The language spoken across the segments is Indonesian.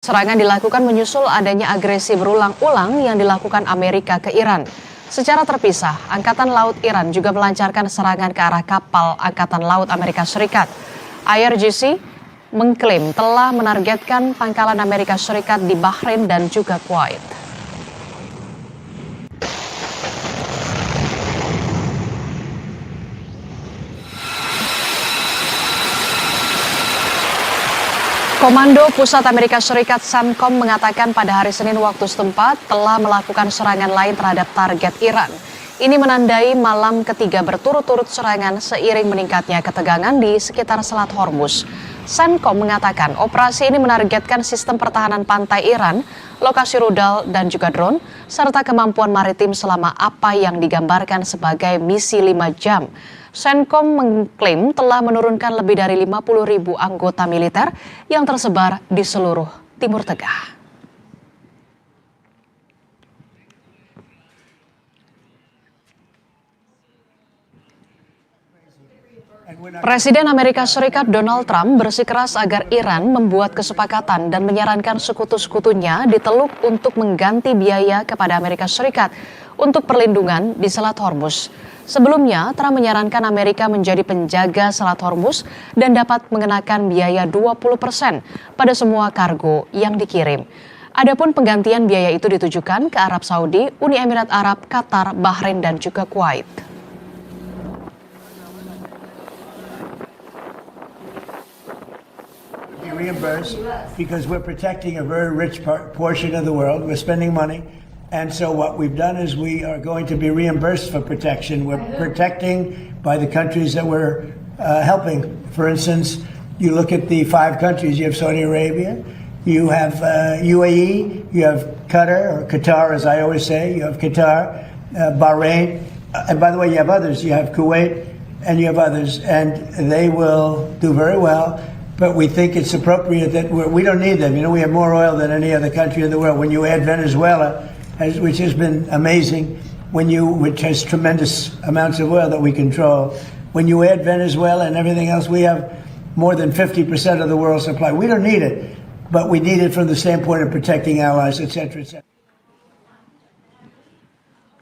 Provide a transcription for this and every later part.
Serangan dilakukan menyusul adanya agresi berulang-ulang yang dilakukan Amerika ke Iran. Secara terpisah, Angkatan Laut Iran juga melancarkan serangan ke arah kapal Angkatan Laut Amerika Serikat. IRGC mengklaim telah menargetkan pangkalan Amerika Serikat di Bahrain dan juga Kuwait. Komando Pusat Amerika Serikat CENTCOM mengatakan pada hari Senin waktu setempat telah melakukan serangan lain terhadap target Iran. Ini menandai malam ketiga berturut-turut serangan seiring meningkatnya ketegangan di sekitar Selat Hormuz. CENTCOM mengatakan operasi ini menargetkan sistem pertahanan pantai Iran, lokasi rudal dan juga drone, serta kemampuan maritim selama apa yang digambarkan sebagai misi 5 jam. CENTCOM mengklaim telah menurunkan lebih dari 50.000 anggota militer yang tersebar di seluruh Timur Tengah. Presiden Amerika Serikat Donald Trump bersikeras agar Iran membuat kesepakatan dan menyarankan sekutu-sekutunya di Teluk untuk mengganti biaya kepada Amerika Serikat untuk perlindungan di Selat Hormuz. Sebelumnya, Trump menyarankan Amerika menjadi penjaga Selat Hormuz dan dapat mengenakan biaya 20% pada semua kargo yang dikirim. Adapun penggantian biaya itu ditujukan ke Arab Saudi, Uni Emirat Arab, Qatar, Bahrain dan juga Kuwait. Reimbursed because we're protecting a very rich portion of the world. We're spending money. And so what we've done is we are going to be reimbursed for protection. We're protecting by the countries that we're helping. For instance, you look at the 5 countries. You have Saudi Arabia, you have UAE, you have Qatar, as I always say. You have Qatar, Bahrain. And by the way, you have others. You have Kuwait and you have others. And they will do very well. But we think it's appropriate that we don't need them. You know, we have more oil than any other country in the world. When you add Venezuela, which has been amazing, which has tremendous amounts of oil that we control, when you add Venezuela and everything else, we have more than 50% of the world's supply. We don't need it, but we need it from the standpoint of protecting allies, etc., etc.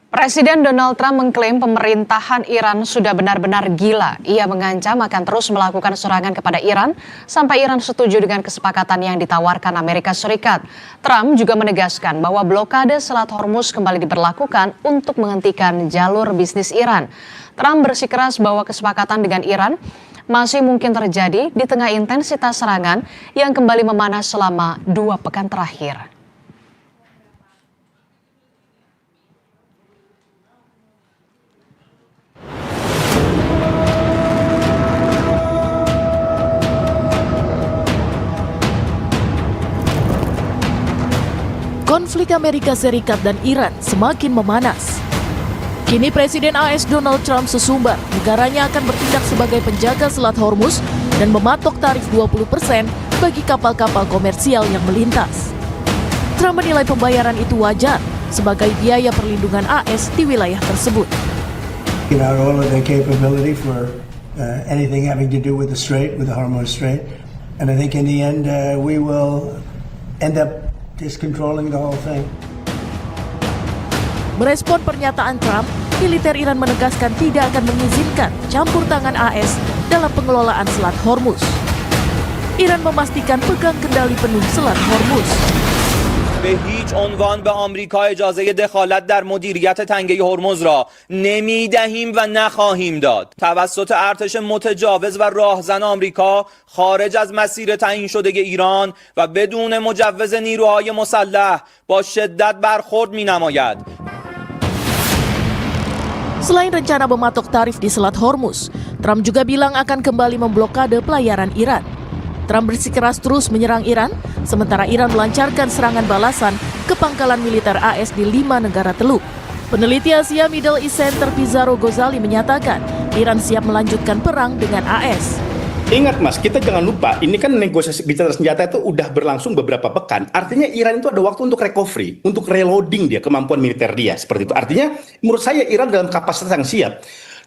Presiden Donald Trump mengklaim pemerintahan Iran sudah benar-benar gila. Ia mengancam akan terus melakukan serangan kepada Iran sampai Iran setuju dengan kesepakatan yang ditawarkan Amerika Serikat. Trump juga menegaskan bahwa blokade Selat Hormuz kembali diberlakukan untuk menghentikan jalur bisnis Iran. Trump bersikeras bahwa kesepakatan dengan Iran masih mungkin terjadi di tengah intensitas serangan yang kembali memanas selama 2 pekan terakhir. Konflik Amerika Serikat dan Iran semakin memanas. Kini Presiden AS Donald Trump sesumbar negaranya akan bertindak sebagai penjaga Selat Hormuz dan mematok tarif 20% bagi kapal-kapal komersial yang melintas. Trump menilai pembayaran itu wajar sebagai biaya perlindungan AS di wilayah tersebut. All of their capability for anything having to do with the Strait, with the Hormuz Strait, and I think in the end we will end up just controlling the whole thing. Merespon pernyataan Trump, militer Iran menegaskan tidak akan mengizinkan campur tangan AS dalam pengelolaan Selat Hormuz. Iran memastikan pegang kendali penuh Selat Hormuz. به هیچ عنوان به آمریکا اجازه دخالت در مدیریت تنگه هرمز را نمیدهیم و نخواهیم داد. توسط ارتش متجاوز و راهزن آمریکا خارج از مسیر تعیین شده ایران و بدون مجوز نیروهای مسلح با شدت برخورد می‌نماید. Selain rencana mematok tarif di Selat Hormuz, Trump juga bilang akan kembali memblokade pelayaran Iran. Trump bersikeras terus menyerang Iran, sementara Iran melancarkan serangan balasan ke pangkalan militer AS di 5 negara Teluk. Peneliti Asia Middle East Center Pizarro Ghazali menyatakan Iran siap melanjutkan perang dengan AS. Ingat Mas, kita jangan lupa, ini kan negosiasi bicara senjata itu udah berlangsung beberapa pekan. Artinya Iran itu ada waktu untuk recovery, untuk reloading dia, kemampuan militer dia, seperti itu. Artinya menurut saya Iran dalam kapasitas yang siap.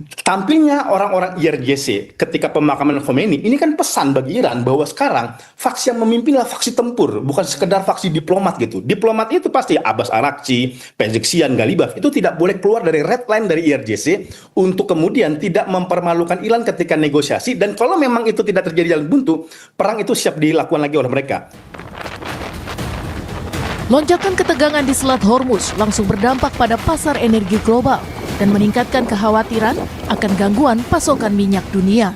Tampilnya orang-orang IRGC ketika pemakaman Khomeini, ini kan pesan bagi Iran bahwa sekarang faksi yang memimpinlah faksi tempur, bukan sekedar faksi diplomat gitu. Diplomat itu pasti Abbas Araghchi, Pezeshkian, Galibaf, itu tidak boleh keluar dari red line dari IRGC untuk kemudian tidak mempermalukan Iran ketika negosiasi, dan kalau memang itu tidak terjadi jalan buntu, perang itu siap dilakukan lagi oleh mereka. Lonjakan ketegangan di Selat Hormuz langsung berdampak pada pasar energi global dan meningkatkan kekhawatiran akan gangguan pasokan minyak dunia.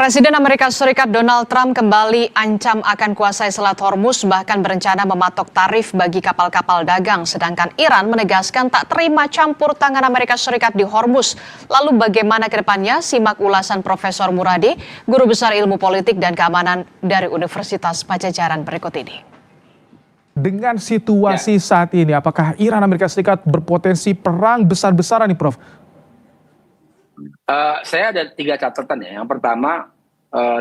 Presiden Amerika Serikat Donald Trump kembali ancam akan kuasai Selat Hormuz, bahkan berencana mematok tarif bagi kapal-kapal dagang. Sedangkan Iran menegaskan tak terima campur tangan Amerika Serikat di Hormuz. Lalu bagaimana ke depannya? Simak ulasan Profesor Muradi, Guru Besar Ilmu Politik dan Keamanan dari Universitas Pajajaran berikut ini. Dengan situasi saat ini, apakah Iran Amerika Serikat berpotensi perang besar-besaran nih, Prof? Saya ada 3 catatan ya. Yang pertama,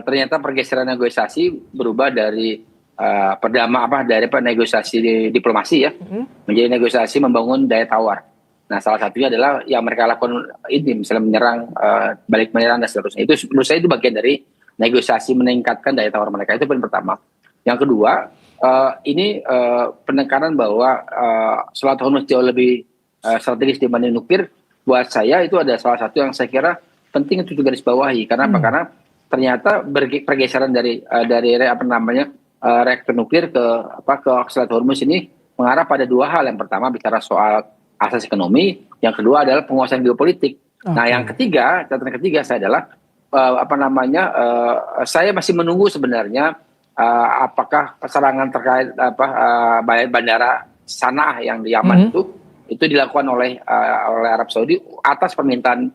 ternyata pergeseran negosiasi berubah dari dari negosiasi diplomasi ya, menjadi negosiasi membangun daya tawar. Nah, salah satunya adalah yang mereka lakukan ini, misalnya menyerang, balik menyerang dan seterusnya. Itu menurut saya itu bagian dari negosiasi meningkatkan daya tawar mereka. Itu poin pertama. Yang kedua, ini penekanan bahwa Selat Hormuz jauh lebih strategis dibanding nuklir. Buat saya itu ada salah satu yang saya kira penting untuk garis bawahi. Karena apa? Karena ternyata pergeseran dari reaktor nuklir ke Selat Hormuz ini mengarah pada 2 hal. Yang pertama bicara soal asas ekonomi, yang kedua adalah penguasaan geopolitik. Nah, yang ketiga, catatan ketiga saya adalah saya masih menunggu sebenarnya apakah serangan terkait bandara Sanaa yang di Yaman itu dilakukan oleh Arab Saudi atas permintaan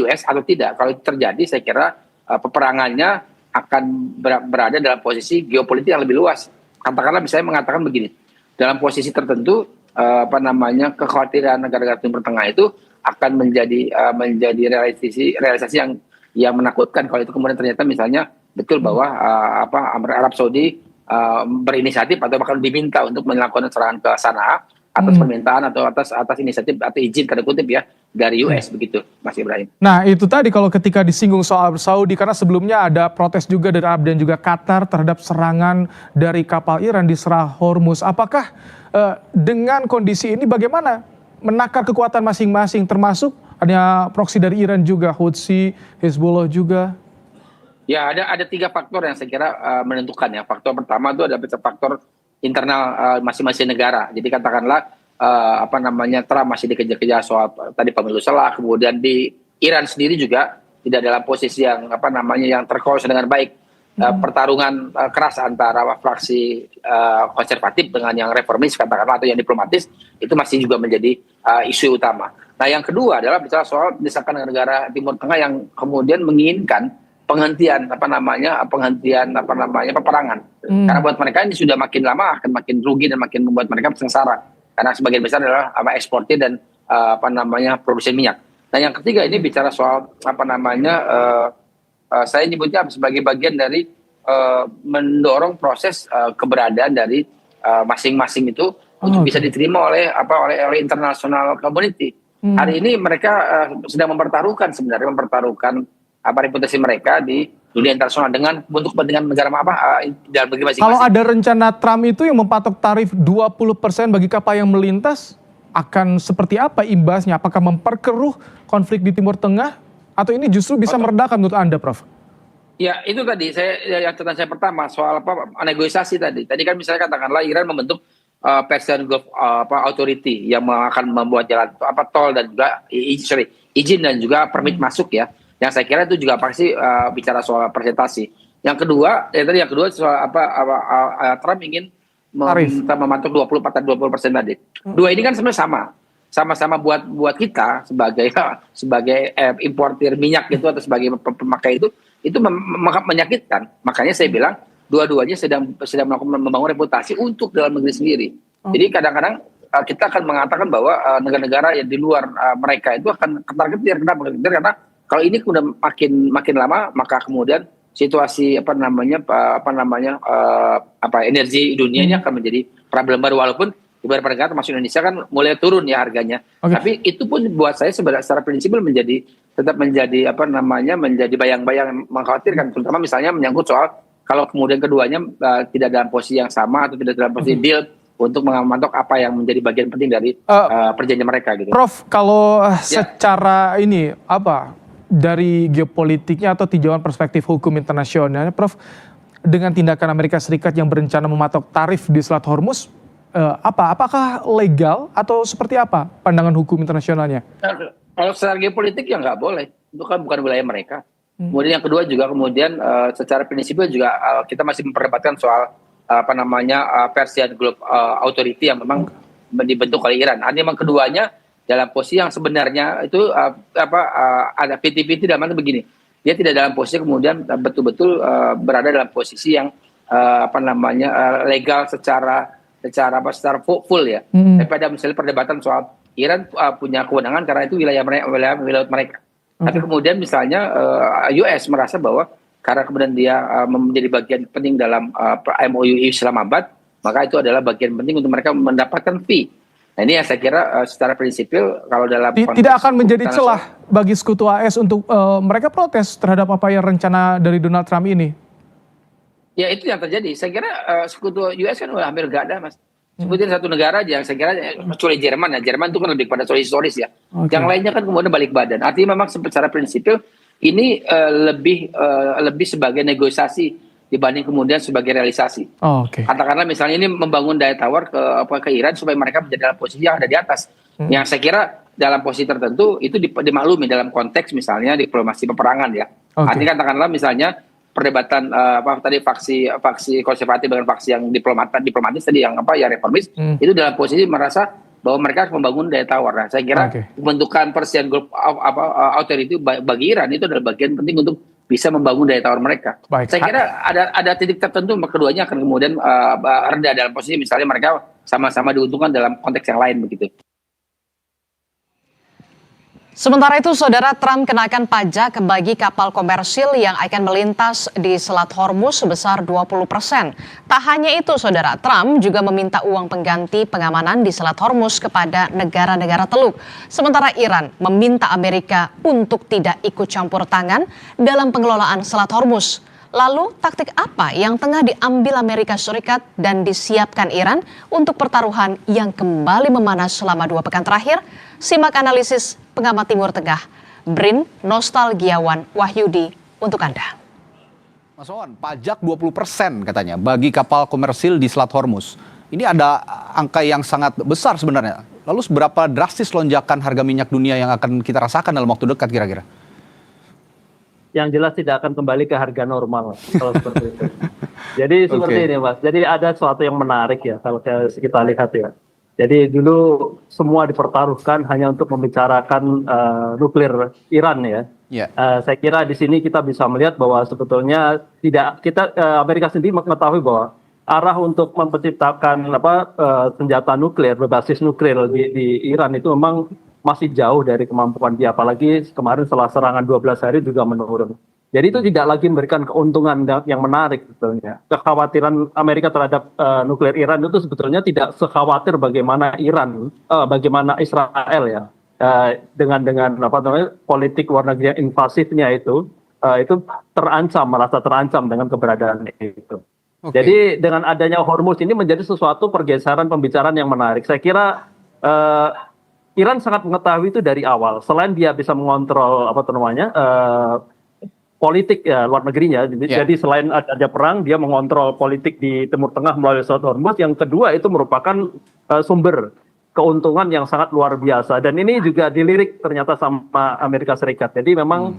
US atau tidak. Kalau itu terjadi, saya kira peperangannya akan berada dalam posisi geopolitik yang lebih luas. Katakanlah, misalnya mengatakan begini, dalam posisi tertentu kekhawatiran negara-negara Timur Tengah itu akan menjadi realisasi yang menakutkan kalau itu kemudian ternyata misalnya betul bahwa Arab Saudi berinisiatif atau bahkan diminta untuk melakukan serangan ke Sanaa atas permintaan atau atas inisiatif atau izin tanda kutip ya dari US begitu, Mas Ibrahim. Nah itu tadi kalau ketika disinggung soal Saudi, karena sebelumnya ada protes juga dari Arab dan juga Qatar terhadap serangan dari kapal Iran di Selat Hormuz. Apakah dengan kondisi ini bagaimana menakar kekuatan masing-masing, termasuk ada proksi dari Iran juga, Houthi, Hezbollah juga? Ya ada 3 faktor yang saya kira menentukan ya. Faktor pertama itu ada faktor internal masing-masing negara. Jadi katakanlah Trump masih dikejar-kejar soal tadi pemilu salah, kemudian di Iran sendiri juga tidak dalam posisi yang yang terkoordinasi dengan baik. Pertarungan keras antara fraksi konservatif dengan yang reformis katakanlah atau yang diplomatis itu masih juga menjadi isu utama. Nah yang kedua adalah bicara soal desakan negara Timur Tengah yang kemudian menginginkan penghentian peperangan. Karena buat mereka ini sudah makin lama akan makin rugi dan makin membuat mereka sengsara. Karena sebagian besar adalah eksportir dan produsen minyak. Nah yang ketiga ini bicara soal saya nyebutnya sebagai bagian dari mendorong proses keberadaan dari masing-masing itu untuk bisa diterima oleh international community. Hari ini mereka sedang mempertaruhkan reputasi mereka di dunia internasional dengan untuk kepentingan negara dalam negeri masing-masing. Kalau ada rencana Trump itu yang mempatok tarif 20% bagi kapal yang melintas, akan seperti apa imbasnya? Apakah memperkeruh konflik di Timur Tengah atau ini justru bisa meredakan menurut Anda, Prof? Ya itu tadi catatan saya pertama soal negosiasi tadi. Tadi kan misalnya katakanlah Iran membentuk Persian Gulf Authority yang akan membuat jalan tol dan juga izin dan juga permit masuk ya. Yang saya kira itu juga pasti bicara soal presentasi. Yang kedua soal Trump ingin mematok 20% tadi. Dua ini kan sebenarnya sama-sama buat kita sebagai importir minyak gitu atau sebagai pemakai itu menyakitkan. Makanya saya bilang dua-duanya sedang membangun reputasi untuk dalam negeri sendiri. Jadi kadang-kadang kita akan mengatakan bahwa negara-negara yang di luar mereka itu akan ketar-ketir. Kenapa ketar-ketir? Karena kalau ini sudah makin lama, maka kemudian situasi energi dunia ini akan menjadi problem baru, walaupun beberapa negara termasuk Indonesia kan mulai turun ya harganya. Tapi itu pun buat saya secara prinsipil tetap menjadi bayang-bayang mengkhawatirkan, terutama misalnya menyangkut soal kalau kemudian keduanya tidak dalam posisi yang sama atau tidak dalam posisi deal untuk mematok apa yang menjadi bagian penting dari perjanjian mereka gitu. Prof, kalau secara ini dari geopolitiknya atau tinjauan perspektif hukum internasional, Prof, dengan tindakan Amerika Serikat yang berencana mematok tarif di Selat Hormuz, apakah legal atau seperti apa pandangan hukum internasionalnya? Kalau secara geopolitik ya nggak boleh, itu kan bukan wilayah mereka. Kemudian yang kedua juga secara prinsipil juga kita masih memperdebatkan soal Persian Gulf Authority yang memang dibentuk oleh Iran. Artinya memang keduanya dalam posisi yang sebenarnya itu ada PT-PT dalam arti begini, dia tidak dalam posisi kemudian betul-betul berada dalam posisi yang legal secara full ya. Daripada misalnya perdebatan soal Iran punya kewenangan karena itu wilayah mereka. Tapi kemudian misalnya US merasa bahwa karena kemudian dia menjadi bagian penting dalam MOU Islamabad, maka itu adalah bagian penting untuk mereka mendapatkan fee. Nah ini yang saya kira secara prinsipil kalau dalam tidak akan menjadi celah bagi sekutu AS untuk mereka protes terhadap apa yang rencana dari Donald Trump ini. Ya itu yang terjadi. Saya kira sekutu US kan udah hampir gak ada, Mas. Sebutin satu negara aja yang saya kira kecuali Jerman ya. Jerman itu kan lebih pada soal historis ya. Yang lainnya kan kemudian balik badan. Artinya memang secara prinsipil ini lebih sebagai negosiasi dibanding kemudian sebagai realisasi. Katakanlah misalnya ini membangun daya tawar ke Iran supaya mereka menjadi dalam posisi yang ada di atas. Yang saya kira dalam posisi tertentu itu dimaklumi dalam konteks misalnya diplomasi peperangan ya. Artinya katakanlah misalnya perdebatan faksi konservatif dengan faksi yang diplomatis tadi yang reformis itu dalam posisi merasa bahwa mereka harus membangun daya tawar. Nah, saya kira pembentukan Persian Gulf Authority bagi Iran itu adalah bagian penting untuk bisa membangun daya tawar mereka. Saya kira ada titik tertentu keduanya akan kemudian rendah dalam posisi misalnya mereka sama-sama diuntungkan dalam konteks yang lain begitu. Sementara itu, Saudara, Trump kenakan pajak bagi kapal komersil yang akan melintas di Selat Hormuz sebesar 20%. Tak hanya itu, Saudara, Trump juga meminta uang pengganti pengamanan di Selat Hormuz kepada negara-negara Teluk. Sementara Iran meminta Amerika untuk tidak ikut campur tangan dalam pengelolaan Selat Hormuz. Lalu, taktik apa yang tengah diambil Amerika Serikat dan disiapkan Iran untuk pertaruhan yang kembali memanas selama 2 pekan terakhir? Simak analisis pengamat Timur Tengah, Brin Nostalgiawan Wahyudi untuk Anda. Mas Wawan, pajak 20% katanya bagi kapal komersil di Selat Hormuz. Ini ada angka yang sangat besar sebenarnya. Lalu seberapa drastis lonjakan harga minyak dunia yang akan kita rasakan dalam waktu dekat kira-kira? Yang jelas tidak akan kembali ke harga normal kalau seperti itu. Jadi seperti ini, Mas. Jadi ada sesuatu yang menarik ya kalau kita lihat ya. Jadi dulu semua dipertaruhkan hanya untuk membicarakan nuklir Iran ya. Yeah. Saya kira di sini kita bisa melihat bahwa sebetulnya Amerika sendiri mengetahui bahwa arah untuk menciptakan senjata nuklir berbasis nuklir di Iran itu memang masih jauh dari kemampuan dia, apalagi kemarin setelah serangan 12 hari juga menurun. Jadi itu tidak lagi memberikan keuntungan yang menarik sebetulnya. Kekhawatiran Amerika terhadap nuklir Iran itu sebetulnya tidak sekhawatir bagaimana bagaimana Israel ya dengan politik luar negeri yang invasifnya itu merasa terancam dengan keberadaan itu. Okay. Jadi dengan adanya Hormuz ini menjadi sesuatu pergeseran pembicaraan yang menarik. Saya kira Iran sangat mengetahui itu dari awal. Selain dia bisa mengontrol politik luar negerinya, jadi selain ada perang, dia mengontrol politik di Timur Tengah melalui Selat Hormuz. Yang kedua itu merupakan sumber keuntungan yang sangat luar biasa. Dan ini juga dilirik ternyata sama Amerika Serikat. Jadi memang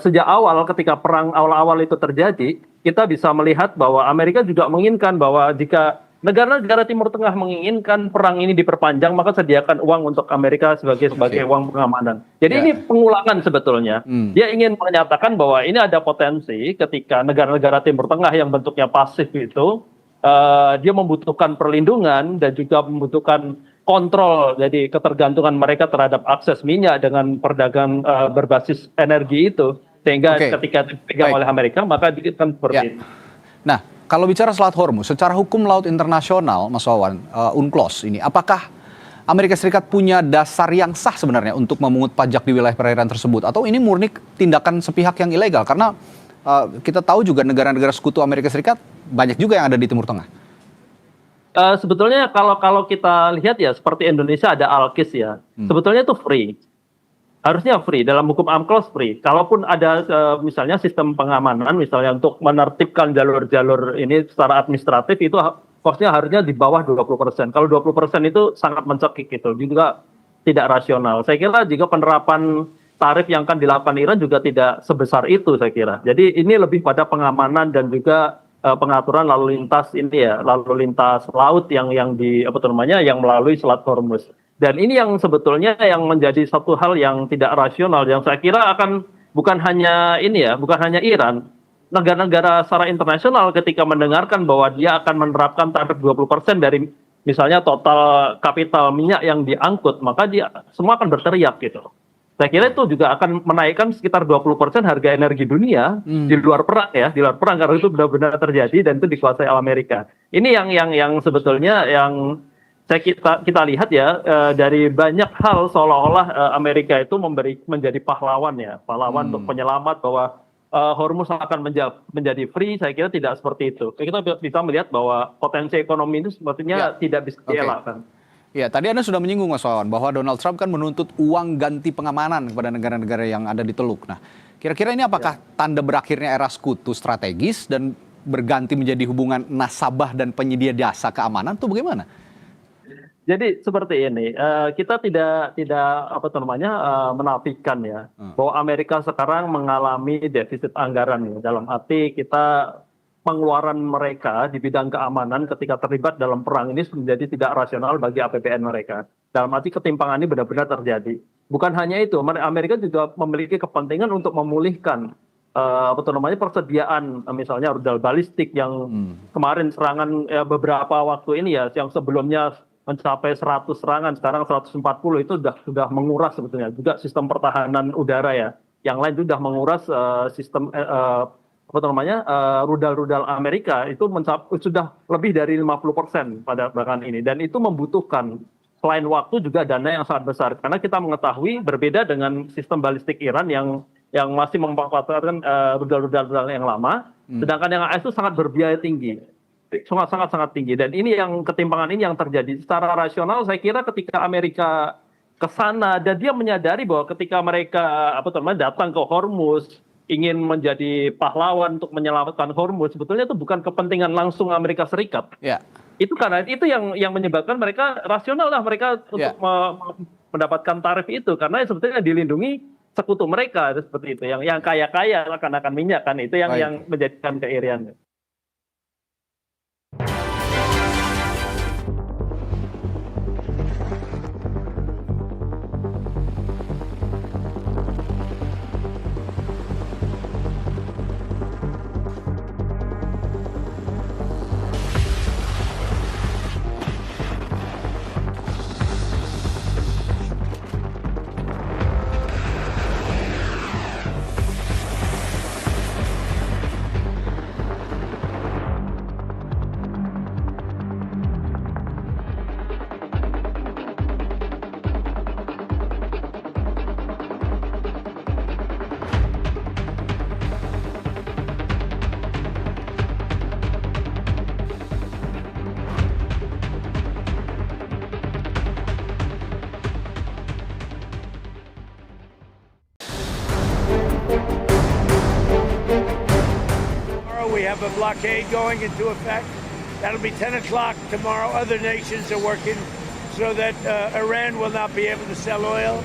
sejak awal ketika perang awal-awal itu terjadi, kita bisa melihat bahwa Amerika juga menginginkan bahwa jika negara-negara Timur Tengah menginginkan perang ini diperpanjang, maka sediakan uang untuk Amerika sebagai uang pengamanan. Jadi ini pengulangan sebetulnya. Dia ingin menyatakan bahwa ini ada potensi ketika negara-negara Timur Tengah yang bentuknya pasif itu, dia membutuhkan perlindungan dan juga membutuhkan kontrol. Jadi ketergantungan mereka terhadap akses minyak dengan perdagangan berbasis energi itu. Sehingga ketika dipegang oleh Amerika, maka kan seperti itu. Nah, kalau bicara Selat Hormuz, secara hukum laut internasional, Mas Wawan, UNCLOS ini, apakah Amerika Serikat punya dasar yang sah sebenarnya untuk memungut pajak di wilayah perairan tersebut? Atau ini murni tindakan sepihak yang ilegal? Karena kita tahu juga negara-negara sekutu Amerika Serikat banyak juga yang ada di Timur Tengah. Sebetulnya kalau kita lihat ya, seperti Indonesia ada ALKIS ya, sebetulnya itu free. Harusnya free, dalam hukum UNCLOS free. Kalaupun ada misalnya sistem pengamanan, misalnya untuk menertibkan jalur-jalur ini secara administratif, itu cost-nya harusnya di bawah 20%. Kalau 20% itu sangat mencekik gitu, juga tidak rasional. Saya kira juga penerapan tarif yang akan dilakukan Iran juga tidak sebesar itu saya kira. Jadi ini lebih pada pengamanan dan juga pengaturan lalu lintas lalu lintas laut yang melalui Selat Hormuz. Dan ini yang sebetulnya yang menjadi satu hal yang tidak rasional, yang saya kira akan bukan hanya Iran, negara-negara secara internasional ketika mendengarkan bahwa dia akan menerapkan tarif 20% dari misalnya total kapital minyak yang diangkut, maka dia semua akan berteriak gitu. Saya kira itu juga akan menaikkan sekitar 20% harga energi dunia di luar perang karena itu benar-benar terjadi dan itu dikuasai oleh Amerika. Ini yang sebetulnya yang kita lihat ya, dari banyak hal seolah-olah Amerika itu menjadi pahlawan untuk penyelamat bahwa Hormuz akan menjadi free. Saya kira tidak seperti itu. Kita bisa melihat bahwa potensi ekonomi itu sepertinya tidak bisa dielakkan. Ya, tadi Anda sudah menyinggung, Mas Wawan, bahwa Donald Trump kan menuntut uang ganti pengamanan kepada negara-negara yang ada di Teluk. Nah, kira-kira ini apakah tanda berakhirnya era sekutu strategis dan berganti menjadi hubungan nasabah dan penyedia jasa keamanan itu bagaimana? Jadi seperti ini, kita tidak menafikan ya bahwa Amerika sekarang mengalami defisit anggaran ya. Dalam arti pengeluaran mereka di bidang keamanan ketika terlibat dalam perang ini menjadi tidak rasional bagi APBN mereka. Dalam arti ketimpangan ini benar-benar terjadi. Bukan hanya itu, Amerika juga memiliki kepentingan untuk memulihkan persediaan misalnya rudal balistik yang kemarin serangan beberapa waktu ini ya, yang sebelumnya mencapai 100 serangan, sekarang 140 itu sudah menguras sebetulnya. Juga sistem pertahanan udara ya. Yang lain sudah menguras sistem rudal-rudal Amerika itu sudah lebih dari 50% pada bahkan ini. Dan itu membutuhkan selain waktu juga dana yang sangat besar. Karena kita mengetahui berbeda dengan sistem balistik Iran yang masih memanfaatkan rudal-rudal yang lama, sedangkan yang AS itu sangat berbiaya tinggi. Sangat tinggi, dan ini yang ketimpangan ini yang terjadi secara rasional. Saya kira ketika Amerika ke sana dan dia menyadari bahwa ketika mereka datang ke Hormuz ingin menjadi pahlawan untuk menyelamatkan Hormuz, sebetulnya itu bukan kepentingan langsung Amerika Serikat. Ya. Itu karena itu yang menyebabkan mereka rasional lah mereka untuk mendapatkan tarif itu, karena sebetulnya dilindungi sekutu mereka seperti itu, yang kaya-kaya akan minyak kan, itu yang menjadikan keirian. We have a blockade going into effect. That'll be 10 o'clock tomorrow. Other nations are working so that Iran will not be able to sell oil.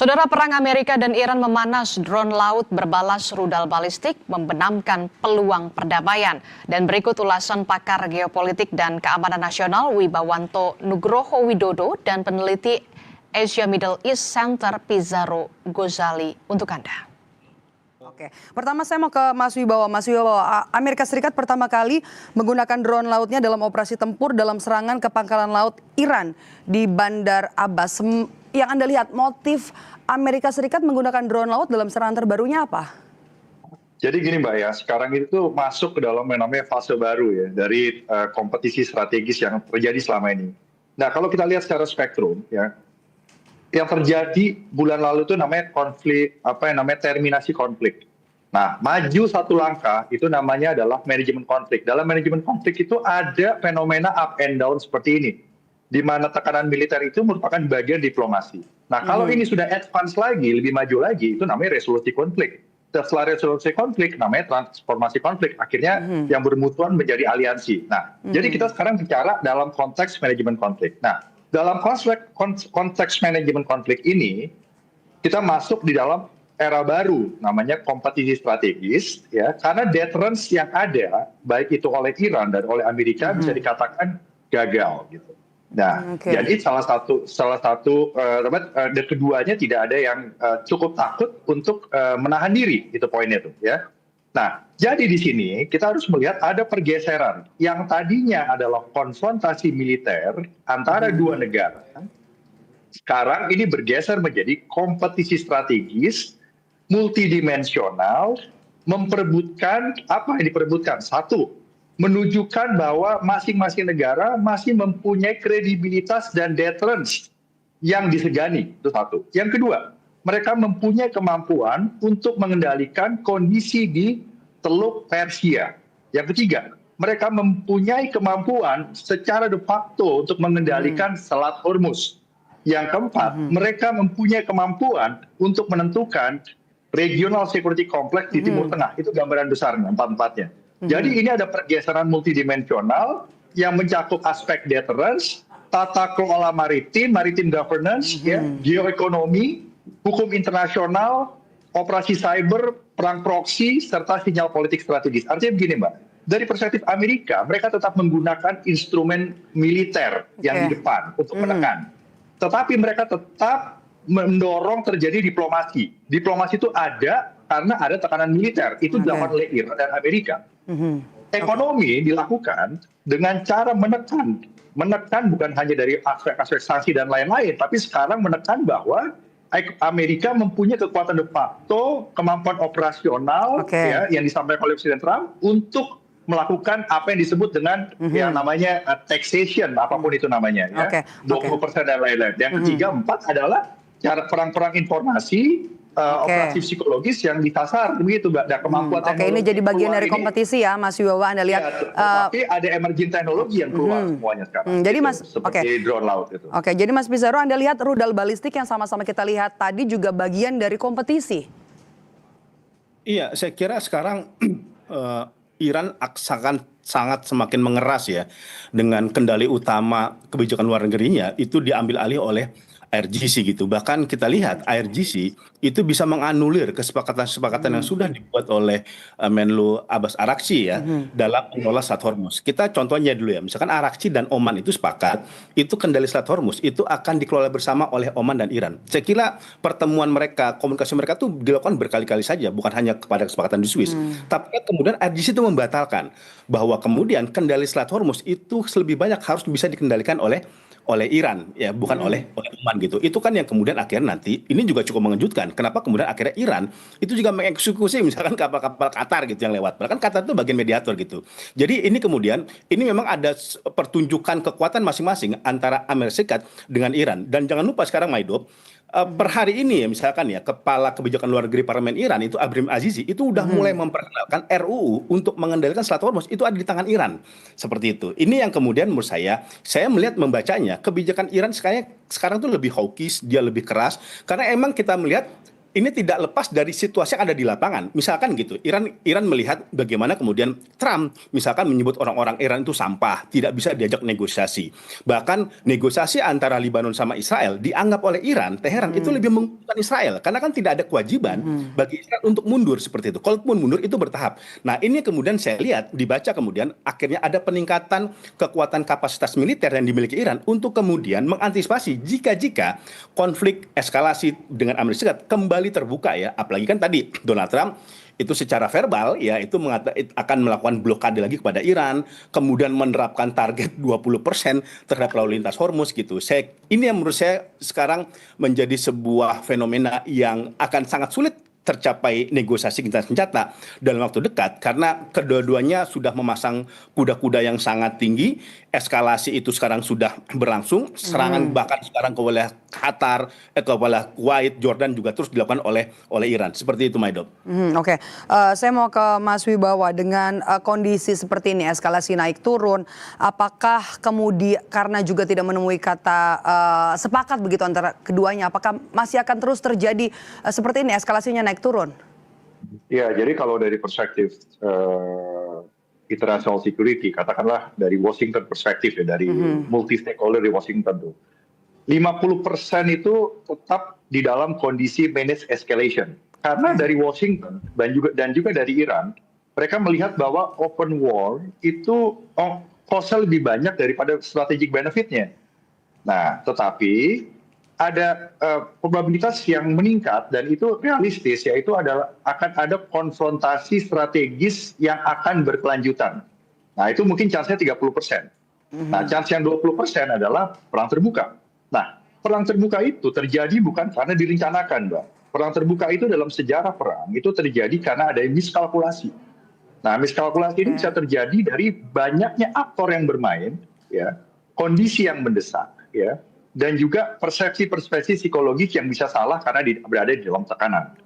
Saudara, perang Amerika dan Iran memanas, drone laut berbalas rudal balistik membenamkan peluang perdamaian. Dan berikut ulasan pakar geopolitik dan keamanan nasional Wibawanto Nugroho Widodo dan peneliti Asia Middle East Center Pizarro Gozali untuk Anda. Oke, pertama saya mau ke Mas Wibawa. Mas Wibawa, Amerika Serikat pertama kali menggunakan drone lautnya dalam operasi tempur dalam serangan ke pangkalan laut Iran di Bandar Abbas. Yang Anda lihat, motif Amerika Serikat menggunakan drone laut dalam serangan terbarunya apa? Jadi gini Mbak ya, sekarang itu masuk ke dalam yang namanya fase baru ya dari kompetisi strategis yang terjadi selama ini. Nah kalau kita lihat secara spektrum ya, yang terjadi bulan lalu itu namanya konflik, terminasi konflik. Nah maju satu langkah itu namanya adalah manajemen konflik. Dalam manajemen konflik itu ada fenomena up and down seperti ini, di mana tekanan militer itu merupakan bagian diplomasi. Nah kalau ini sudah advance lagi, lebih maju lagi, itu namanya resolusi konflik. Setelah resolusi konflik, namanya transformasi konflik. Akhirnya yang bermutuan menjadi aliansi. Nah, jadi kita sekarang bicara dalam konteks manajemen konflik. Nah, dalam konteks manajemen konflik ini, kita masuk di dalam era baru, namanya kompetisi strategis, ya, karena deterrence yang ada, baik itu oleh Iran dan oleh Amerika, bisa dikatakan gagal, gitu. Nah, jadi salah satu dan keduanya tidak ada yang cukup takut untuk menahan diri, itu poinnya tuh ya. Nah, jadi di sini kita harus melihat ada pergeseran yang tadinya adalah konfrontasi militer antara dua negara. Sekarang ini bergeser menjadi kompetisi strategis, multidimensional, memperebutkan apa yang diperebutkan? Satu, menunjukkan bahwa masing-masing negara masih mempunyai kredibilitas dan deterrence yang disegani, itu satu. Yang kedua, mereka mempunyai kemampuan untuk mengendalikan kondisi di Teluk Persia. Yang ketiga, mereka mempunyai kemampuan secara de facto untuk mengendalikan Selat Hormuz. Yang keempat, mereka mempunyai kemampuan untuk menentukan regional security complex di Timur Tengah. Itu gambaran besarnya, empat-empatnya. Jadi ini ada pergeseran multidimensional yang mencakup aspek deterrence, tata kelola maritime governance, ya, geoekonomi, hukum internasional, operasi cyber, perang proksi, serta sinyal politik strategis. Artinya begini Mbak, dari perspektif Amerika, mereka tetap menggunakan instrumen militer yang di depan untuk menekan. Tetapi mereka tetap mendorong terjadi diplomasi. Diplomasi itu ada karena ada tekanan militer. Itu dilakukan oleh Iran dan Amerika. Ekonomi dilakukan dengan cara menekan bukan hanya dari aspek-aspek sanksi dan lain-lain, tapi sekarang menekan bahwa Amerika mempunyai kekuatan de facto, kemampuan operasional ya, yang disampaikan oleh Presiden Trump untuk melakukan apa yang disebut dengan yang namanya taxation, apapun itu namanya, ya, 20% dan lain-lain. Yang ketiga, empat adalah cara perang-perang informasi, operasi psikologis yang disasar, begitu Mbak. Dan kemampuan teknologi. Ini jadi bagian dari kompetisi ya, Mas Wibawa. Anda lihat. Tapi ada emerging teknologi yang keluar semuanya sekarang. Jadi Mas, seperti drone laut itu. Jadi Mas Pizarro, Anda lihat rudal balistik yang sama-sama kita lihat tadi juga bagian dari kompetisi. Iya, saya kira sekarang Iran sangat semakin mengeras ya, dengan kendali utama kebijakan luar negerinya itu diambil alih oleh IRGC gitu. Bahkan kita lihat IRGC itu bisa menganulir kesepakatan-kesepakatan yang sudah dibuat oleh Menlu Abbas Araghchi ya dalam mengelola Selat Hormuz. Kita contohnya dulu ya, misalkan Araghchi dan Oman itu sepakat, itu kendali Selat Hormuz itu akan dikelola bersama oleh Oman dan Iran. Saya kira pertemuan mereka, komunikasi mereka tuh dilakukan berkali-kali saja, bukan hanya kepada kesepakatan di Swiss. Tapi kemudian IRGC itu membatalkan bahwa kemudian kendali Selat Hormuz itu lebih banyak harus bisa dikendalikan oleh Iran ya, bukan oleh Oman gitu. Itu kan yang kemudian akhirnya nanti ini juga cukup mengejutkan. Kenapa kemudian akhirnya Iran itu juga mengeksekusi misalkan kapal-kapal Qatar gitu yang lewat. Bahkan Qatar itu bagian mediator gitu. Jadi ini kemudian ini memang ada pertunjukan kekuatan masing-masing antara Amerika Serikat dengan Iran. Dan jangan lupa sekarang Maido, per hari ini ya misalkan ya kepala kebijakan luar negeri parlemen Iran itu Ibrahim Azizi itu udah mulai memperkenalkan RUU untuk mengendalikan Selat Hormuz itu ada di tangan Iran seperti itu. Ini yang kemudian menurut saya melihat membacanya kebijakan Iran sekarang tuh lebih hawkish, dia lebih keras karena emang kita melihat ini tidak lepas dari situasi yang ada di lapangan. Misalkan gitu, Iran melihat bagaimana kemudian Trump misalkan menyebut orang-orang Iran itu sampah, tidak bisa diajak negosiasi. Bahkan negosiasi antara Lebanon sama Israel dianggap oleh Iran, Teheran itu lebih menguntungkan Israel karena kan tidak ada kewajiban bagi Israel untuk mundur seperti itu. Kalaupun mundur itu bertahap. Nah, ini kemudian saya lihat dibaca kemudian akhirnya ada peningkatan kekuatan kapasitas militer yang dimiliki Iran untuk kemudian mengantisipasi jika konflik eskalasi dengan Amerika Serikat kembali terbuka ya, apalagi kan tadi Donald Trump itu secara verbal ya itu akan melakukan blokade lagi kepada Iran, kemudian menerapkan target 20% terhadap lalu lintas Hormuz gitu. Ini yang menurut saya sekarang menjadi sebuah fenomena yang akan sangat sulit tercapai negosiasi gencatan senjata dalam waktu dekat karena kedua-duanya sudah memasang kuda-kuda yang sangat tinggi. Eskalasi itu sekarang sudah berlangsung, serangan bahkan sekarang ke wilayah Qatar, ke wilayah Kuwait, Jordan juga terus dilakukan oleh Iran. Seperti itu, Maido. Oke. Saya mau ke Mas Wibawa dengan kondisi seperti ini, eskalasi naik turun, apakah kemudian karena juga tidak menemui kata sepakat begitu antara keduanya, apakah masih akan terus terjadi seperti ini, eskalasinya naik turun? Ya, jadi kalau dari perspektif international security, katakanlah dari Washington perspektif ya, dari multi stakeholder di Washington tuh, 50% itu tetap di dalam kondisi manage escalation. Karena dari Washington dan juga dari Iran, mereka melihat bahwa open war itu cost-nya lebih banyak daripada strategic benefit-nya. Nah, tetapi ada probabilitas yang meningkat dan itu realistis, yaitu akan ada konfrontasi strategis yang akan berkelanjutan. Nah, itu mungkin chance-nya 30%. Nah, chance yang 20% adalah perang terbuka. Nah, perang terbuka itu terjadi bukan karena direncanakan, Mbak. Perang terbuka itu dalam sejarah perang itu terjadi karena ada miskalkulasi. Nah, miskalkulasi ini bisa terjadi dari banyaknya aktor yang bermain, ya, kondisi yang mendesak, ya, dan juga persepsi psikologis yang bisa salah karena berada di dalam tekanan.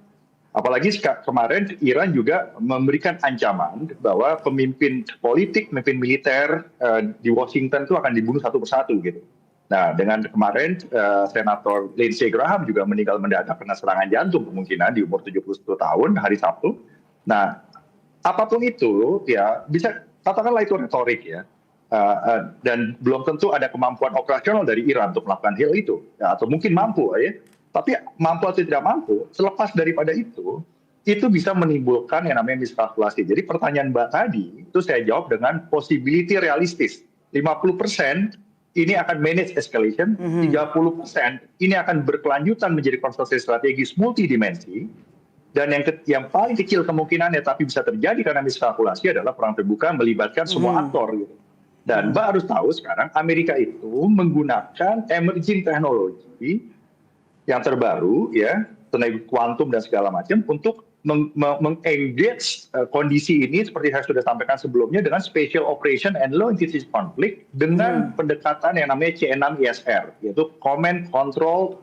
Apalagi kemarin Iran juga memberikan ancaman bahwa pemimpin politik, pemimpin militer di Washington itu akan dibunuh satu persatu gitu. Nah, dengan kemarin Senator Lindsey Graham juga meninggal mendadak karena serangan jantung kemungkinan di umur 71 tahun hari Sabtu. Nah, apapun itu ya bisa katakanlah itu retorik ya. Dan belum tentu ada kemampuan operasional dari Iran untuk melakukan hal itu, ya, atau mungkin mampu ya. Tapi mampu atau tidak mampu, selepas daripada itu bisa menimbulkan yang namanya miskalkulasi. Jadi pertanyaan Mbak tadi itu saya jawab dengan possibility realistis. 50% ini akan manage escalation, 30% ini akan berkelanjutan menjadi konfrontasi strategis multidimensi. Dan yang paling kecil kemungkinannya tapi bisa terjadi karena miskalkulasi adalah perang terbuka melibatkan semua aktor gitu. Dan Mbak harus tahu sekarang Amerika itu menggunakan emerging teknologi yang terbaru ya, tenaga kuantum dan segala macam untuk mengengage kondisi ini seperti saya sudah sampaikan sebelumnya dengan special operation and low intensity conflict dengan pendekatan yang namanya C6ISR, yaitu Command Control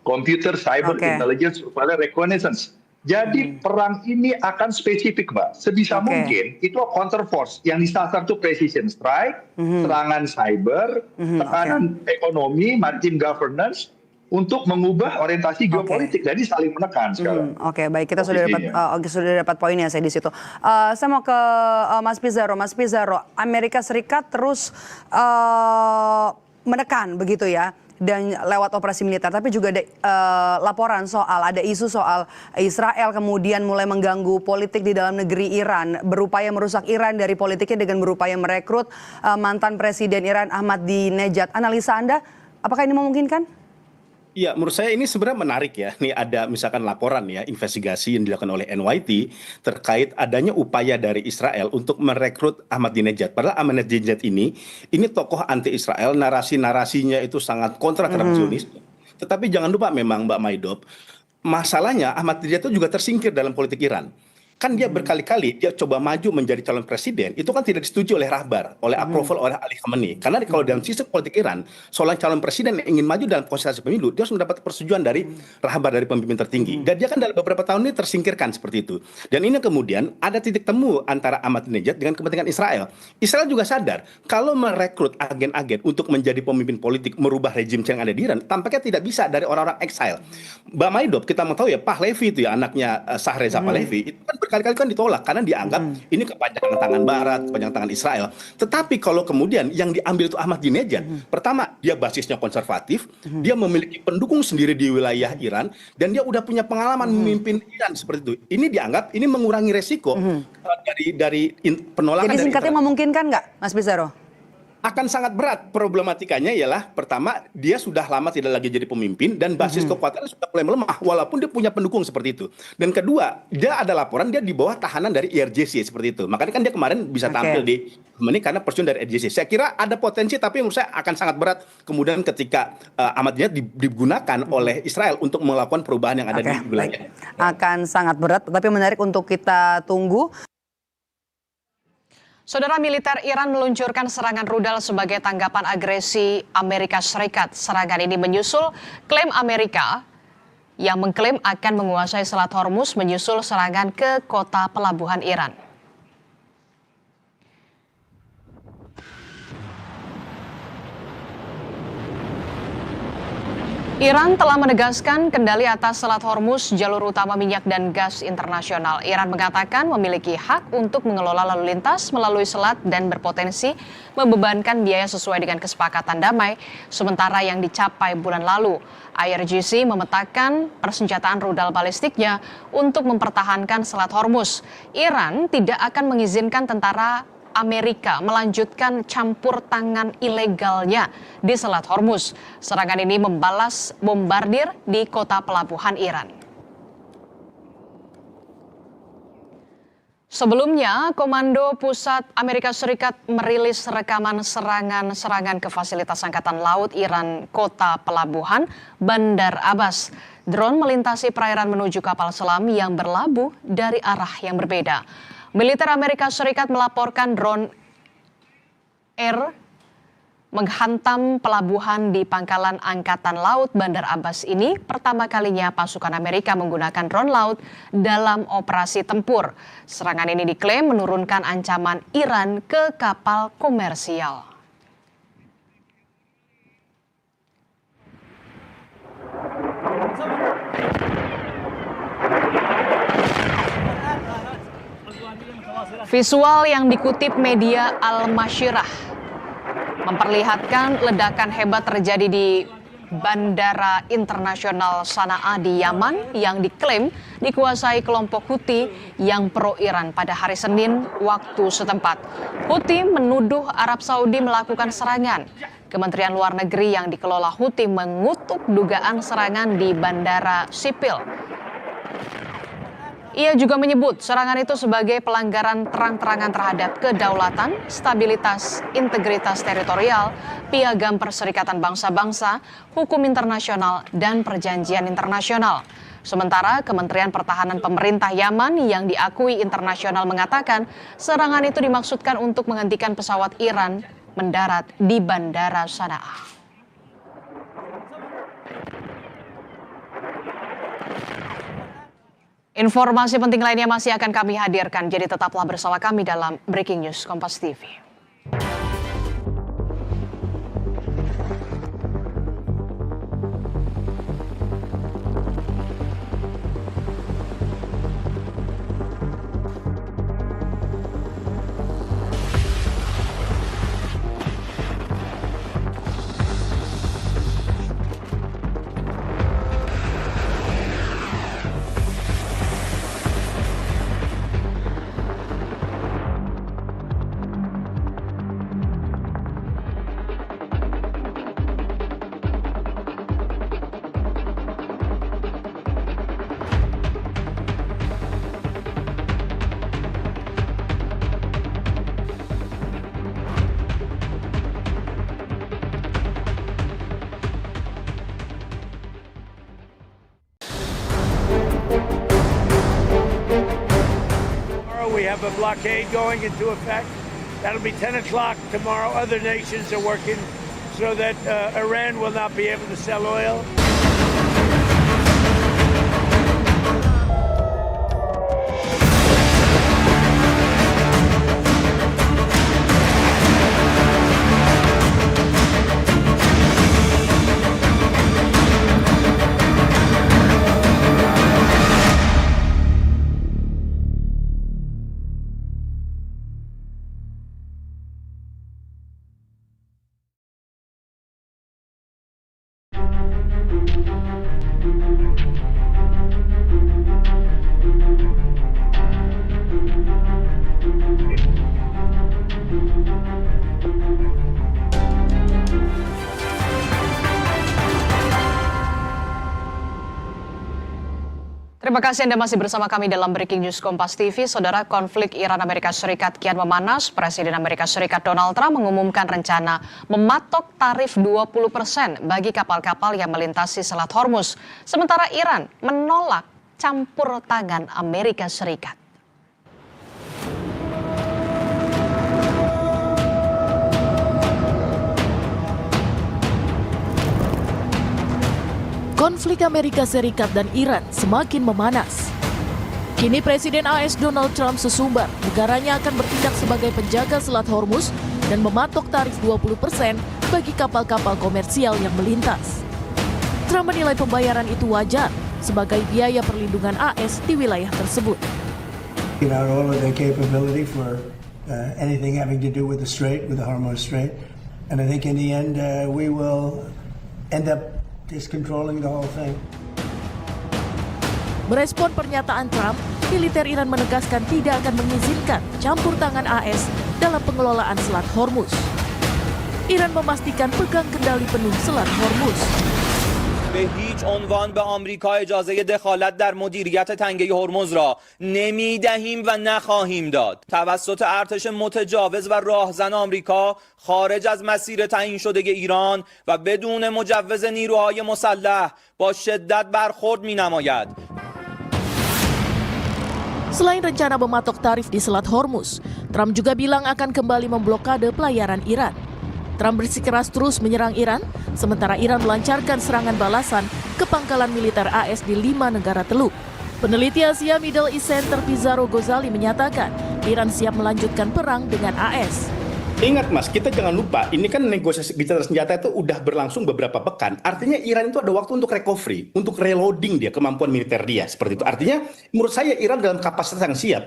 Computer Cyber Intelligence Surveillance Reconnaissance. Jadi perang ini akan spesifik, Mbak. Sebisa mungkin itu counter force yang disasar itu precision strike, serangan cyber, tekanan ekonomi, maritime governance untuk mengubah orientasi geopolitik. Jadi saling menekan sekarang. Oke, baik, kita sudah dapat poinnya saya di situ. Saya mau ke Mas Pizarro. Mas Pizarro, Amerika Serikat terus menekan begitu ya, dan lewat operasi militer, tapi juga ada laporan ada isu soal Israel kemudian mulai mengganggu politik di dalam negeri Iran, berupaya merusak Iran dari politiknya dengan berupaya merekrut mantan Presiden Iran Ahmadinejad. Analisa Anda, apakah ini memungkinkan? Iya, menurut saya ini sebenarnya menarik ya. Ini ada misalkan laporan ya, investigasi yang dilakukan oleh NYT terkait adanya upaya dari Israel untuk merekrut Ahmadinejad. Padahal Ahmadinejad ini tokoh anti-Israel, narasi-narasinya itu sangat kontra terhadap Zionis. Tetapi jangan lupa memang Mbak Maidob, masalahnya Ahmadinejad itu juga tersingkir dalam politik Iran. kan dia berkali-kali dia coba maju menjadi calon presiden, itu kan tidak disetujui oleh Rahbar, oleh approval oleh Ali Khamenei. Karena kalau dalam sistem politik Iran, seorang calon presiden yang ingin maju dalam konsentrasi pemilu, dia harus mendapat persetujuan dari Rahbar, dari pemimpin tertinggi. Dan dia kan dalam beberapa tahun ini tersingkirkan seperti itu. Dan ini kemudian ada titik temu antara Ahmadinejad dengan kepentingan Israel. Israel juga sadar kalau merekrut agen-agen untuk menjadi pemimpin politik, merubah rejim yang ada di Iran, tampaknya tidak bisa dari orang-orang exile. Mbak Maidob, kita mau tahu ya, Pahlavi itu ya, anaknya Shahreza Pahlavi, itu kan berkali-kali kan ditolak karena dianggap ini kepanjangan tangan Barat, kepanjangan tangan Israel. Tetapi kalau kemudian yang diambil itu Ahmadinejad, pertama dia basisnya konservatif, dia memiliki pendukung sendiri di wilayah Iran, dan dia udah punya pengalaman memimpin Iran seperti itu. Ini dianggap ini mengurangi resiko dari penolakan. Jadi singkatnya dari memungkinkan nggak, Mas Bizaro? akan sangat berat. Problematikanya ialah pertama dia sudah lama tidak lagi jadi pemimpin dan basis kekuatannya sudah mulai melemah walaupun dia punya pendukung seperti itu. Dan kedua, dia ada laporan dia di bawah tahanan dari IRGC seperti itu. Makanya kan dia kemarin bisa tampil di ini karena persetujuan dari IRGC. Saya kira ada potensi tapi menurut saya akan sangat berat kemudian ketika Ahmadinejad digunakan oleh Israel untuk melakukan perubahan yang ada di wilayah. Akan sangat berat tapi menarik untuk kita tunggu. Saudara, militer Iran meluncurkan serangan rudal sebagai tanggapan agresi Amerika Serikat. Serangan ini menyusul klaim Amerika yang mengklaim akan menguasai Selat Hormuz menyusul serangan ke kota pelabuhan Iran. Iran telah menegaskan kendali atas Selat Hormuz, jalur utama minyak dan gas internasional. Iran mengatakan memiliki hak untuk mengelola lalu lintas melalui selat dan berpotensi membebankan biaya sesuai dengan kesepakatan damai, sementara yang dicapai bulan lalu. IRGC memetakan persenjataan rudal balistiknya untuk mempertahankan Selat Hormuz. Iran tidak akan mengizinkan tentara Amerika melanjutkan campur tangan ilegalnya di Selat Hormuz. Serangan ini membalas bombardir di kota pelabuhan Iran. Sebelumnya, Komando Pusat Amerika Serikat merilis rekaman serangan ke fasilitas Angkatan Laut Iran, kota pelabuhan Bandar Abbas. Drone melintasi perairan menuju kapal selam yang berlabuh dari arah yang berbeda. Militer Amerika Serikat melaporkan drone Air menghantam pelabuhan di pangkalan Angkatan Laut Bandar Abbas ini. Pertama kalinya pasukan Amerika menggunakan drone laut dalam operasi tempur. Serangan ini diklaim menurunkan ancaman Iran ke kapal komersial. Visual yang dikutip media Al-Mashirah memperlihatkan ledakan hebat terjadi di Bandara Internasional Sana'a di Yaman yang diklaim dikuasai kelompok Houthi yang pro-Iran pada hari Senin waktu setempat. Houthi menuduh Arab Saudi melakukan serangan. Kementerian Luar Negeri yang dikelola Houthi mengutuk dugaan serangan di bandara sipil. Ia juga menyebut serangan itu sebagai pelanggaran terang-terangan terhadap kedaulatan, stabilitas, integritas teritorial, piagam Perserikatan Bangsa-Bangsa, hukum internasional, dan perjanjian internasional. Sementara Kementerian Pertahanan Pemerintah Yaman yang diakui internasional mengatakan serangan itu dimaksudkan untuk menghentikan pesawat Iran mendarat di Bandara Sana'a. Informasi penting lainnya masih akan kami hadirkan, jadi tetaplah bersama kami dalam Breaking News Kompas TV. we have a blockade going into effect. That'll be 10 o'clock tomorrow. Other nations are working so that Iran will not be able to sell oil. Terima kasih Anda masih bersama kami dalam Breaking News Kompas TV. Saudara, konflik Iran-Amerika Serikat kian memanas. Presiden Amerika Serikat Donald Trump mengumumkan rencana mematok tarif 20% bagi kapal-kapal yang melintasi Selat Hormuz. Sementara Iran menolak campur tangan Amerika Serikat. Konflik Amerika Serikat dan Iran semakin memanas. Kini Presiden AS Donald Trump sesumbar negaranya akan bertindak sebagai penjaga Selat Hormuz dan mematok tarif 20% bagi kapal-kapal komersial yang melintas. Trump menilai pembayaran itu wajar sebagai biaya perlindungan AS di wilayah tersebut. Out all of their capability for anything having to do with the Strait, with the Hormuz Strait, and I think in the end we will end up just controlling the whole thing. Merespon pernyataan Trump, militer Iran menegaskan tidak akan mengizinkan campur tangan AS dalam pengelolaan Selat Hormuz. Iran memastikan pegang kendali penuh Selat Hormuz. به هیچ عنوان به آمریکا اجازه دخالت در مدیریت تنگه هرمز را نمیدهیم و نخواهیم داد. توسط ارتش متجاوز و راهزن آمریکا خارج از مسیر تعیین شده ایران و بدون مجوز نیروهای مسلح با شدت برخورد می‌نماید. Selain rencana mematok tarif di Selat Hormuz, Trump juga bilang akan kembali memblokade pelayaran Iran. Trump bersikeras terus menyerang Iran, sementara Iran melancarkan serangan balasan ke pangkalan militer AS di 5 negara Teluk. Peneliti Asia Middle East Center Pizarro Ghazali menyatakan Iran siap melanjutkan perang dengan AS. Ingat Mas, kita jangan lupa, ini kan negosiasi bicara senjata itu udah berlangsung beberapa pekan. Artinya Iran itu ada waktu untuk recovery, untuk reloading dia, kemampuan militer dia, seperti itu. Artinya menurut saya Iran dalam kapasitas yang siap.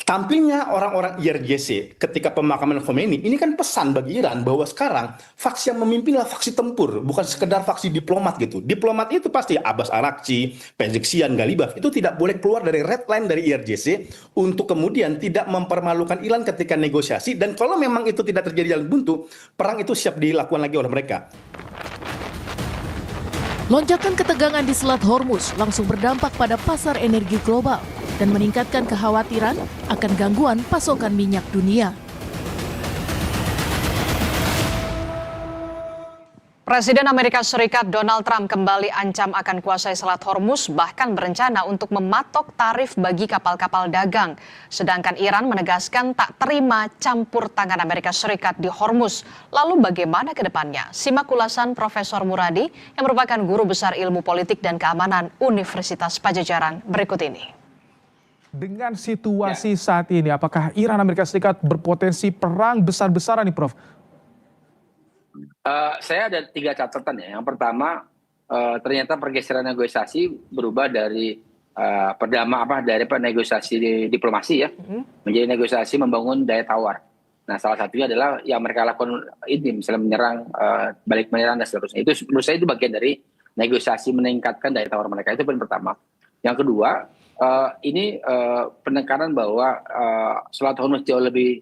Tampilnya orang-orang IRGC ketika pemakaman Khomeini, ini kan pesan bagi Iran bahwa sekarang faksi yang memimpin adalah faksi tempur, bukan sekedar faksi diplomat gitu. Diplomat itu pasti Abbas Araghchi, Pezeshkian, Ghalibaf, itu tidak boleh keluar dari red line dari IRGC untuk kemudian tidak mempermalukan Iran ketika negosiasi, dan kalau memang itu tidak terjadi jalan buntu, perang itu siap dilakukan lagi oleh mereka. Lonjakan ketegangan di Selat Hormuz langsung berdampak pada pasar energi global dan meningkatkan kekhawatiran akan gangguan pasokan minyak dunia. Presiden Amerika Serikat Donald Trump kembali ancam akan kuasai Selat Hormuz, bahkan berencana untuk mematok tarif bagi kapal-kapal dagang. Sedangkan Iran menegaskan tak terima campur tangan Amerika Serikat di Hormuz. Lalu bagaimana ke depannya? Simak ulasan Profesor Muradi yang merupakan guru besar ilmu politik dan keamanan Universitas Padjadjaran berikut ini. Dengan situasi saat ini, apakah Iran Amerika Serikat berpotensi perang besar-besaran nih, Prof? Saya ada 3 catatan ya. Yang pertama, ternyata pergeseran negosiasi berubah dari dari negosiasi diplomasi ya, menjadi negosiasi membangun daya tawar. Nah, salah satunya adalah yang mereka lakukan ini, misalnya menyerang, balik menyerang dan seterusnya. Itu menurut saya itu bagian dari negosiasi meningkatkan daya tawar mereka. Itu poin pertama. Yang kedua, ini penekanan bahwa Selat Hormuz jauh lebih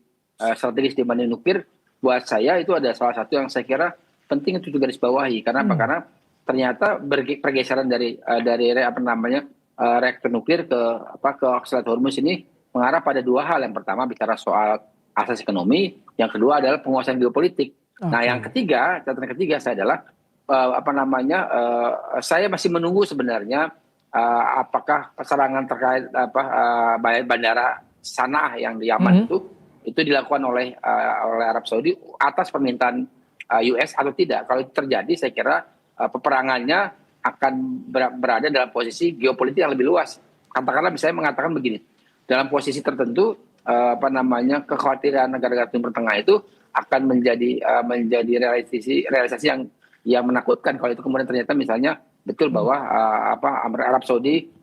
strategis dibanding nuklir. Buat saya itu ada salah satu yang saya kira penting untuk garis bawahi. Karena apa? Karena ternyata pergeseran dari reaktor nuklir ke Selat Hormuz ini mengarah pada 2 hal. Yang pertama bicara soal asas ekonomi, yang kedua adalah penguasaan geopolitik. Nah, yang ketiga, catatan ketiga saya adalah saya masih menunggu sebenarnya apakah serangan terkait bandara Sanaa yang di Yaman itu dilakukan oleh Arab Saudi atas permintaan US atau tidak. Kalau itu terjadi, saya kira peperangannya akan berada dalam posisi geopolitik yang lebih luas. Katakanlah, misalnya mengatakan begini, dalam posisi tertentu kekhawatiran negara-negara Timur Tengah itu akan menjadi realisasi yang menakutkan kalau itu kemudian ternyata misalnya betul bahwa Arab Saudi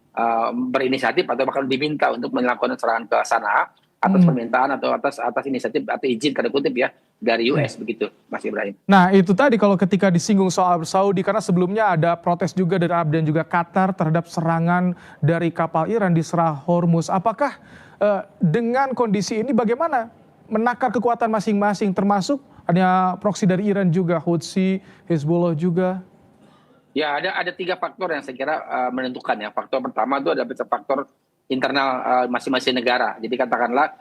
berinisiatif atau bahkan diminta untuk melakukan serangan ke Sanaa atas permintaan atau atas inisiatif atau izin tanda kutip ya dari US begitu, Mas Ibrahim. Nah, itu tadi kalau ketika disinggung soal Arab Saudi, karena sebelumnya ada protes juga dari Arab dan juga Qatar terhadap serangan dari kapal Iran di Selat Hormuz. Apakah dengan kondisi ini bagaimana menakar kekuatan masing-masing, termasuk ada proksi dari Iran juga, Houthi, Hezbollah juga? Ya, ada 3 faktor yang saya kira menentukan ya. Faktor pertama itu ada faktor internal masing-masing negara. Jadi katakanlah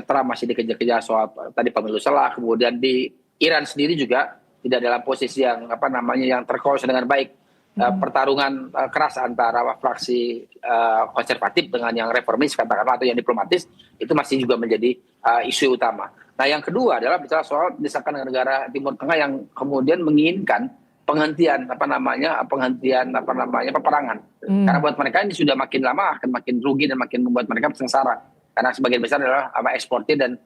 Trump masih dikejar-kejar soal tadi pemilu salah, kemudian di Iran sendiri juga tidak dalam posisi yang yang terkoordinasi dengan baik. Pertarungan keras antara fraksi konservatif dengan yang reformis katakanlah atau yang diplomatis itu masih juga menjadi isu utama. Nah, yang kedua adalah bicara soal desakan negara Timur Tengah yang kemudian menginginkan penghentian peperangan. Karena buat mereka ini sudah makin lama akan makin rugi dan makin membuat mereka sengsara. Karena sebagian besar adalah eksportir dan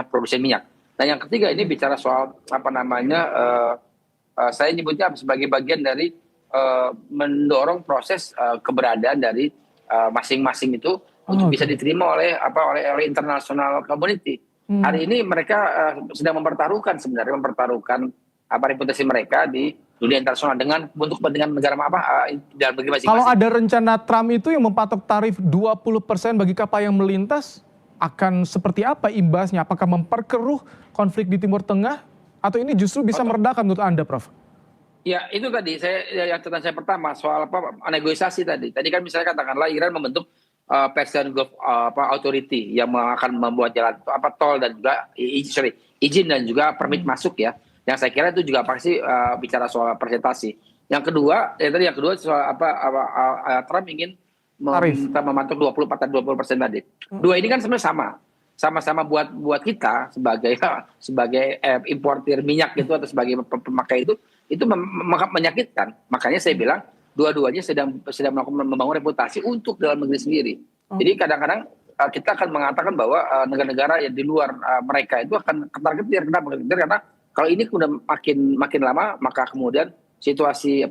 produsen minyak. Nah, yang ketiga ini bicara soal saya nyebutnya sebagai bagian dari mendorong proses keberadaan dari masing-masing itu untuk bisa diterima oleh international community. Hari ini mereka sedang mempertaruhkan reputasi mereka di dunia internasional dengan untuk kepentingan negara dalam negeri masing-masing. Kalau ada rencana Trump itu yang mempatok tarif 20% bagi kapal yang melintas, akan seperti apa imbasnya? Apakah memperkeruh konflik di Timur Tengah atau ini justru bisa meredakan menurut Anda, Prof? Ya, itu tadi yang catatan saya pertama soal negosiasi tadi. Tadi kan misalnya katakanlah Iran membentuk Persian Gulf Authority yang akan membuat jalan tol dan juga izin dan juga permit masuk ya. Yang saya kira itu juga pasti bicara soal presentasi. Yang kedua soal Trump ingin mematok 20% tadi. Dua ini kan sebenarnya sama-sama buat kita sebagai importir minyak itu atau sebagai pemakai itu menyakitkan. Makanya saya bilang dua-duanya sedang membangun reputasi untuk dalam negeri sendiri. Jadi kadang-kadang kita akan mengatakan bahwa negara-negara yang di luar mereka itu akan ketar-ketir. Kenapa ketar-ketir? Karena kalau ini sudah makin lama, maka kemudian situasi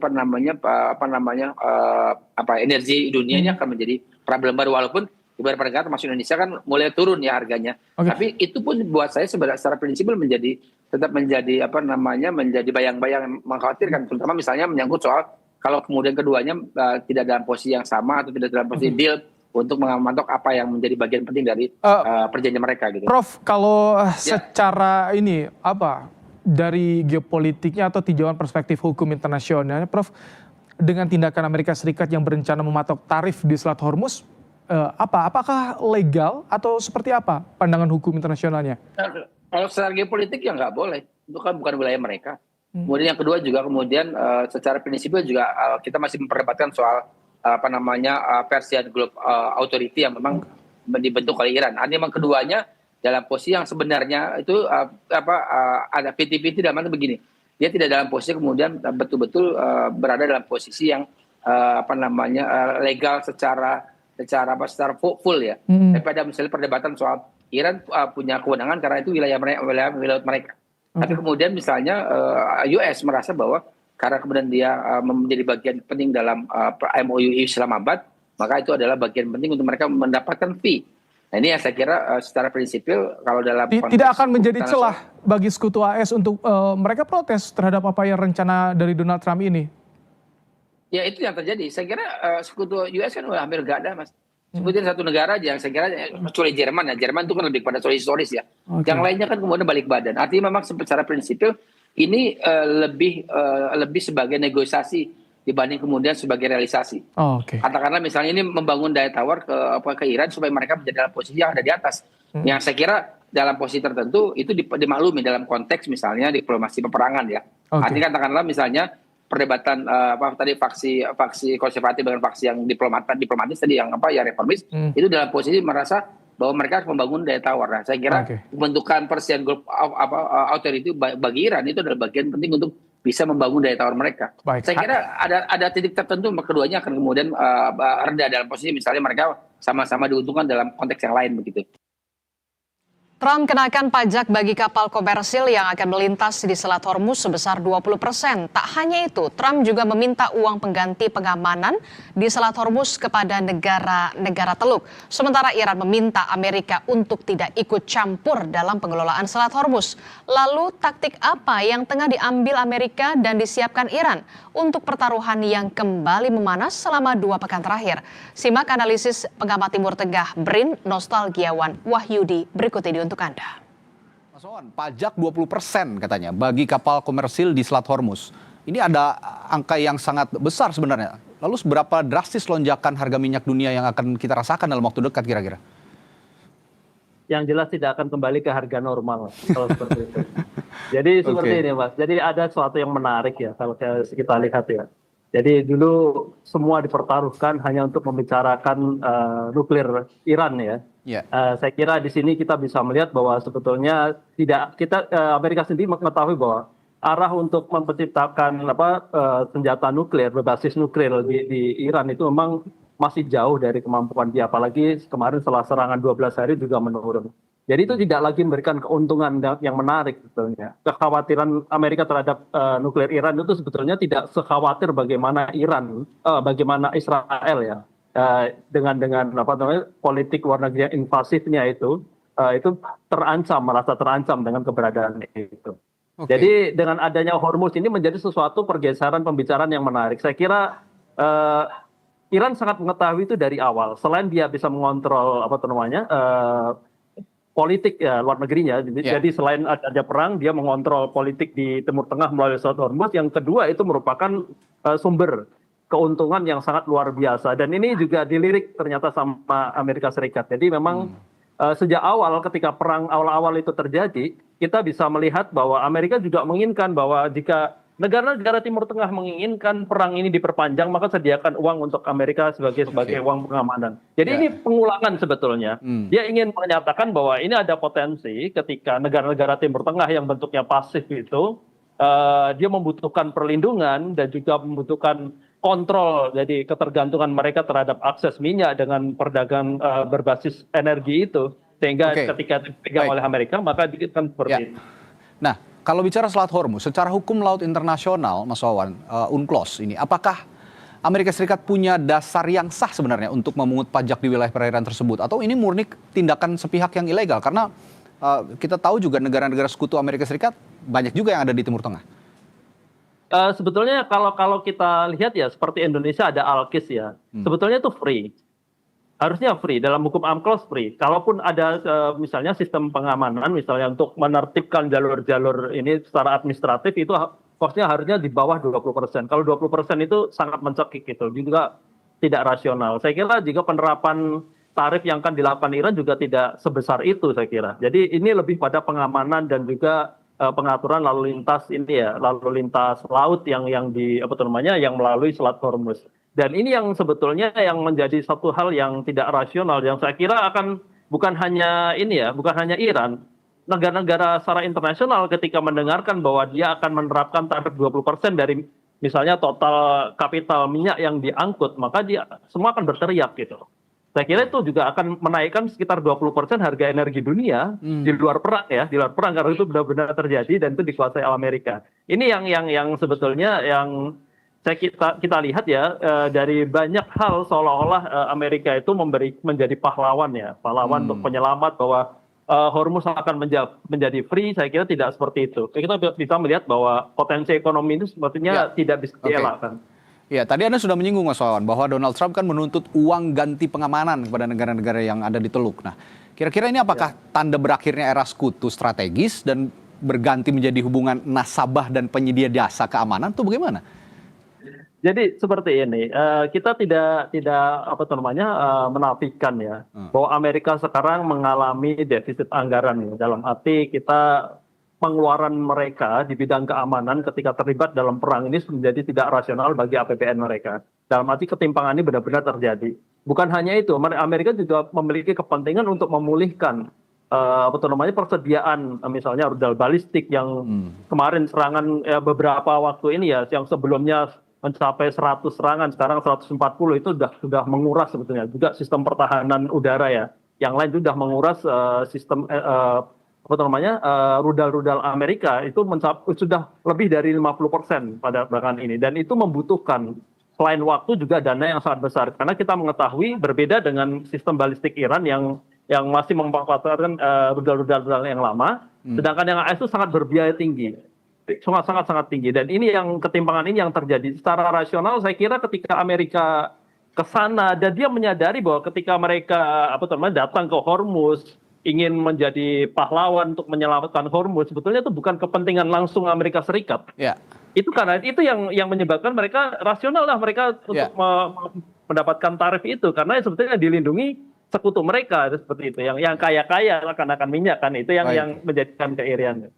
energi dunianya akan menjadi problem baru, walaupun di beberapa negara termasuk Indonesia kan mulai turun ya harganya. Tapi itu pun buat saya secara prinsipil tetap menjadi bayang-bayang mengkhawatirkan, terutama misalnya menyangkut soal kalau kemudian keduanya tidak dalam posisi yang sama atau tidak dalam posisi deal untuk mematok apa yang menjadi bagian penting dari perjanjian mereka gitu. Prof, kalau secara ini dari geopolitiknya atau tinjauan perspektif hukum internasionalnya, Prof, dengan tindakan Amerika Serikat yang berencana mematok tarif di Selat Hormuz, apakah legal atau seperti apa pandangan hukum internasionalnya? Kalau secara geopolitik ya nggak boleh, itu kan bukan wilayah mereka. Kemudian yang kedua juga secara prinsipil juga kita masih memperdebatkan soal Persian Gulf Authority yang memang dibentuk oleh Iran. Artinya memang keduanya dalam posisi yang sebenarnya itu ada PT dalam arti begini, dia tidak dalam posisi kemudian betul-betul berada dalam posisi yang legal secara full ya. Daripada misalnya perdebatan soal Iran punya kewenangan karena itu wilayah mereka. Tapi kemudian misalnya US merasa bahwa karena kemudian dia menjadi bagian penting dalam MOU Islamabad, maka itu adalah bagian penting untuk mereka mendapatkan fee. Nah, ini yang saya kira secara prinsipil kalau dalam tidak akan menjadi celah bagi sekutu AS untuk mereka protes terhadap apa yang rencana dari Donald Trump ini. Ya, itu yang terjadi. Saya kira sekutu US kan udah hampir gak ada, Mas. Sebutin satu negara aja yang saya kira kecuali Jerman ya. Jerman itu kan lebih pada soal historis ya. Yang lainnya kan kemudian balik badan. Artinya memang secara prinsipil ini lebih sebagai negosiasi dibanding kemudian sebagai realisasi. Katakanlah misalnya ini membangun daya tawar ke Iran supaya mereka menjadi dalam posisi yang ada di atas. Yang saya kira dalam posisi tertentu itu dimaklumi dalam konteks misalnya diplomasi peperangan ya. Artinya katakanlah misalnya perdebatan apa tadi faksi konservatif dengan faksi yang diplomatis tadi yang apa ya reformis itu dalam posisi merasa bahwa mereka harus membangun daya tawar. Nah, saya kira pembentukan Persian Gulf Authority bagi Iran itu adalah bagian penting untuk bisa membangun daya tawar mereka. Saya kira ada titik tertentu keduanya akan kemudian reda dalam posisi misalnya mereka sama-sama diuntungkan dalam konteks yang lain begitu. Trump kenakan pajak bagi kapal komersil yang akan melintas di Selat Hormuz sebesar 20%. Tak hanya itu, Trump juga meminta uang pengganti pengamanan di Selat Hormuz kepada negara-negara Teluk. Sementara Iran meminta Amerika untuk tidak ikut campur dalam pengelolaan Selat Hormuz. Lalu taktik apa yang tengah diambil Amerika dan disiapkan Iran untuk pertaruhan yang kembali memanas selama 2 pekan terakhir? Simak analisis pengamat Timur Tengah BRIN Nostalgiawan Wahyudi berikut ini untuk Anda. Mas Wawan, pajak 20% katanya bagi kapal komersil di Selat Hormuz. Ini ada angka yang sangat besar sebenarnya. Lalu seberapa drastis lonjakan harga minyak dunia yang akan kita rasakan dalam waktu dekat kira-kira? Yang jelas tidak akan kembali ke harga normal kalau seperti itu. Jadi seperti ini Mas, jadi ada sesuatu yang menarik ya kalau kita lihat ya. Jadi dulu semua dipertaruhkan hanya untuk membicarakan nuklir Iran ya. Saya kira di sini kita bisa melihat bahwa sebetulnya Amerika sendiri mengetahui bahwa arah untuk menciptakan senjata nuklir berbasis nuklir di Iran itu memang masih jauh dari kemampuan dia, apalagi kemarin setelah serangan 12 hari juga menurun. Jadi itu tidak lagi memberikan keuntungan yang menarik sebetulnya. Kekhawatiran Amerika terhadap nuklir Iran itu sebetulnya tidak sekhawatir bagaimana bagaimana Israel ya dengan politik luar negeri yang invasifnya itu merasa terancam dengan keberadaan itu. Jadi dengan adanya Hormuz ini menjadi sesuatu pergeseran pembicaraan yang menarik. Saya kira Iran sangat mengetahui itu dari awal. Selain dia bisa mengontrol politik ya, luar negerinya. Jadi selain adanya perang, dia mengontrol politik di Timur Tengah melalui Selat Hormuz. Yang kedua itu merupakan sumber keuntungan yang sangat luar biasa. Dan ini juga dilirik ternyata sama Amerika Serikat. Jadi memang sejak awal ketika perang awal-awal itu terjadi, kita bisa melihat bahwa Amerika juga menginginkan bahwa jika negara-negara Timur Tengah menginginkan perang ini diperpanjang, maka sediakan uang untuk Amerika sebagai uang pengamanan. Jadi ini pengulangan sebetulnya. Dia ingin menyatakan bahwa ini ada potensi ketika negara-negara Timur Tengah yang bentuknya pasif itu, dia membutuhkan perlindungan dan juga membutuhkan kontrol. Jadi ketergantungan mereka terhadap akses minyak dengan perdagangan berbasis energi itu. Sehingga ketika dipegang oleh Amerika, maka dikirimkan seperti itu. Nah, kalau bicara Selat Hormuz, secara hukum laut internasional, Mas Wawan, UNCLOS ini, apakah Amerika Serikat punya dasar yang sah sebenarnya untuk memungut pajak di wilayah perairan tersebut? Atau ini murni tindakan sepihak yang ilegal? Karena kita tahu juga negara-negara sekutu Amerika Serikat banyak juga yang ada di Timur Tengah. Sebetulnya kalau kita lihat ya, seperti Indonesia ada ALKIS ya, sebetulnya itu free. Harusnya free, dalam hukum UNCLOS free. Kalaupun ada misalnya sistem pengamanan, misalnya untuk menertibkan jalur-jalur ini secara administratif, itu cost-nya harusnya di bawah 20%. Kalau 20% itu sangat mencekik gitu, juga tidak rasional. Saya kira jika penerapan tarif yang akan dilakukan Iran juga tidak sebesar itu saya kira. Jadi ini lebih pada pengamanan dan juga pengaturan lalu lintas lalu lintas laut yang melalui Selat Hormuz. Dan ini yang sebetulnya yang menjadi satu hal yang tidak rasional, yang saya kira bukan hanya Iran, negara-negara secara internasional ketika mendengarkan bahwa dia akan menerapkan tarif 20% dari misalnya total kapital minyak yang diangkut, maka dia semua akan berteriak gitu. Saya kira itu juga akan menaikkan sekitar 20% harga energi dunia di luar perang karena itu benar-benar terjadi dan itu dikuasai oleh Amerika. Ini yang sebetulnya yang kita lihat ya dari banyak hal seolah-olah Amerika itu menjadi pahlawan untuk penyelamat bahwa Hormuz akan menjadi free. Saya kira tidak seperti itu. Kita bisa melihat bahwa potensi ekonomi itu sepertinya tidak bisa dielakkan. Ya, tadi Anda sudah menyinggung Mas Wawan bahwa Donald Trump kan menuntut uang ganti pengamanan kepada negara-negara yang ada di Teluk. Nah, kira-kira ini apakah tanda berakhirnya era sekutu strategis dan berganti menjadi hubungan nasabah dan penyedia jasa keamanan itu bagaimana? Jadi seperti ini, kita tidak menafikan ya bahwa Amerika sekarang mengalami defisit anggaran ya. Dalam arti kita pengeluaran mereka di bidang keamanan ketika terlibat dalam perang ini menjadi tidak rasional bagi APBN mereka. Dalam arti ketimpangan ini benar-benar terjadi. Bukan hanya itu, Amerika juga memiliki kepentingan untuk memulihkan persediaan misalnya rudal balistik yang kemarin serangan beberapa waktu ini ya, yang sebelumnya mencapai 100 serangan, sekarang 140 itu sudah menguras sebetulnya. Juga sistem pertahanan udara ya, yang lain sudah menguras sistem rudal-rudal Amerika itu sudah lebih dari 50% pada bahkan ini, dan itu membutuhkan selain waktu juga dana yang sangat besar, karena kita mengetahui berbeda dengan sistem balistik Iran yang masih memanfaatkan rudal-rudal yang lama, sedangkan yang AS itu sangat berbiaya tinggi, sangat tinggi, dan ini yang ketimpangan ini yang terjadi secara rasional. Saya kira ketika Amerika ke sana dan dia menyadari bahwa ketika mereka datang ke Hormuz ingin menjadi pahlawan untuk menyelamatkan Hormuz, sebetulnya itu bukan kepentingan langsung Amerika Serikat. Ya. Itu karena itu yang menyebabkan mereka rasional lah mereka untuk mendapatkan tarif itu, karena sebetulnya dilindungi sekutu mereka seperti itu, yang kaya-kaya akan minyak kan, itu yang menjadikan keirian.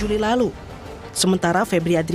Juli lalu. Sementara Febri Adrian